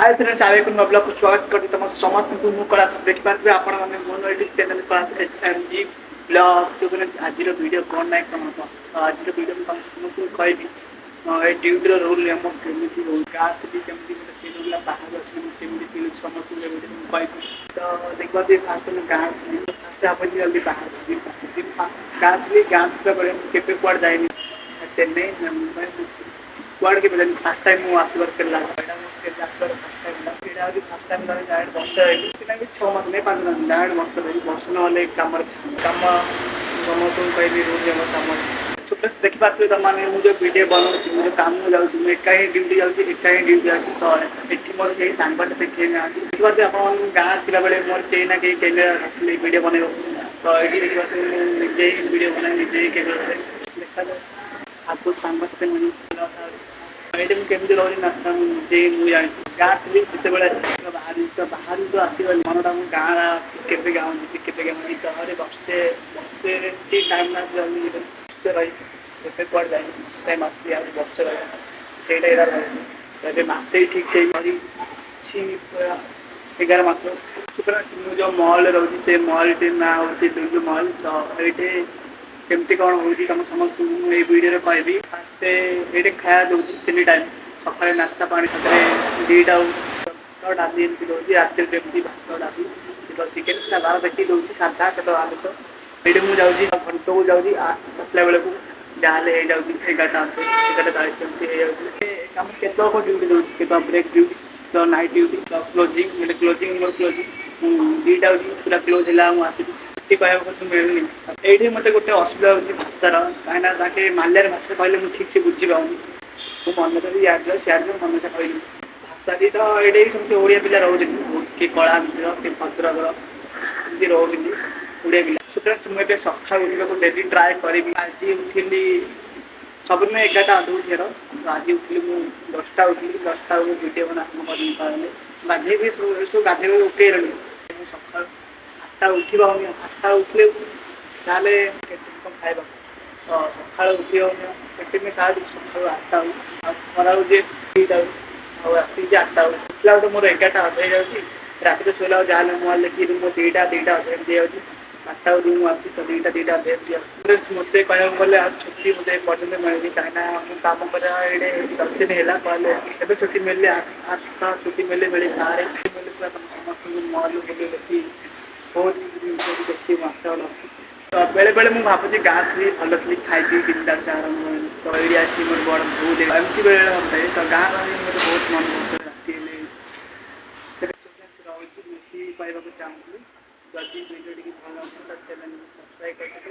hi friends आवे को blog को स्वागत करती तुम समस्त को मु क्लास देख पारे आपण माने mono edit channel class SMG blog तो फ्रेंड्स आज रो वीडियो कोन नाइ कम तो आज रो वीडियो में तुमको कहबी ए ड्यूटी रो रूल हम केमिति हो गात भी केमिति मते तेनुला बाहर अछि केमिति तेल समस्त को वीडियो में कहबी तो देखबा दे फास्ट में गात से आपण जल्दी बाहर गात से बड़े केपे पड़ जाएनी चेन्नई मुंबई कुआड़ के बदल फास्ट टाइम मु आसबार केला एटा मु जाकर फास्ट टाइम एटा भी फास्ट टाइम करे डायरेक्ट वर्ष रही किना भी 6 मास नहीं 5 मास डायरेक्ट वर्ष रही वर्ष न होले काम समस्त कहबी रूल हम काम छोटे से देखि पाते त माने मु जो वीडियो बनाउछि मु जो काम में जाउछि मु एका ही ड्यूटी जाउछि एका ही ड्यूटी आछि तो एठी मोर केही सांगबाट देखि ना देखि पाते अपन गाँ थिला बेले मोर केही ना केही कैमरा रखले वीडियो बनाइबो तो एठी देखि पाते निजे ही वीडियो बनाइ निजे ही कैमरा देखा जाए आपको सांगबाट नहीं मैडम केमती रही नास्ता मुझे मुझे गाँ थी जिते बाहर तो आसगली मनटा मुझे गाँ के गाँव के गाँव तो अरे बर्षे बर्षे टाइम ना बर्षे रही कौन जाए टाइम आसती बर्षे रही से मसे ठीक से 11 मास जो मल रोचे से मल ना हो मल तो ये केमती कौन हो तुम समस्त ये वीडियो कहबी फास्ट ये खाया दूसरी 3 टाइम सकाଳେ नास्ता पानी दुईटा डाली एमती दूसरी रात केमती भात डाली चिकेन बार देखिए दूसरी साधा के आलुष ये मुझे जाऊँगी घंटा को जाऊँगी सतला बेलू जहाँ हो जाऊँगी 11:40 आम के ड्यूटी दूसरी के ब्रेक ड्यूटी तो नाइट ड्यूटी तो क्लोजिंग क्लोजिंग मोर क्लोजिंग दुईटा पूरा क्लोज है मुझे कहूँ मिलूनी ये मत गोटे असुविधा होती भाषार कहीं माल्यार भाषा कहले मुझे ठीक से बुझी पाऊनी मुझे मन करी याद सियाड मन से कहली भाषाटी तो ये समझे ओडिया पिला रोचे किए कला मित्र किए भद्रक एमती रोचे ओडिया पिला स्टूडेंट्स मुझे सका उठा डेली ट्राए करी आज उठिली सबुदिन 11टा अध उठे तो आज उठिली मुझे 10टा उठिली 10टा वीडियो बना आरम्भ गाधे भी सब गाधे उठे रही सका 8टा उठा 8टा उठले खाइबा तो सका उठी होनी सका 8टा खरा जे 2टा राति 8टा उठला तो मोर 11टा अध हो राति शोला जहाँ मुझे देखिए मो 2टा अध दिखाई 8टा रूम आसी तो 2टा अध मत कह गले छुट्टी मुझे पर्यटन मिलनी कहीं कम कर 10 दिन है कहले छुट्टी मिलले 8 छुट्टी मिले मिले गाँव मिले समस्त मल बुले देखी बहुत देखी मसा तो बेले बेले मुझे भावी गाँ थी भल थी खाई 3टा 4 तो ये आसी मोर बड़ भूल एमती बेले होता है तो गाँव रही मतलब बहुत मन बहुत राति रही पाइबा चाहूँगी जदि वीडियो भल चैनल सब्सक्राइब करते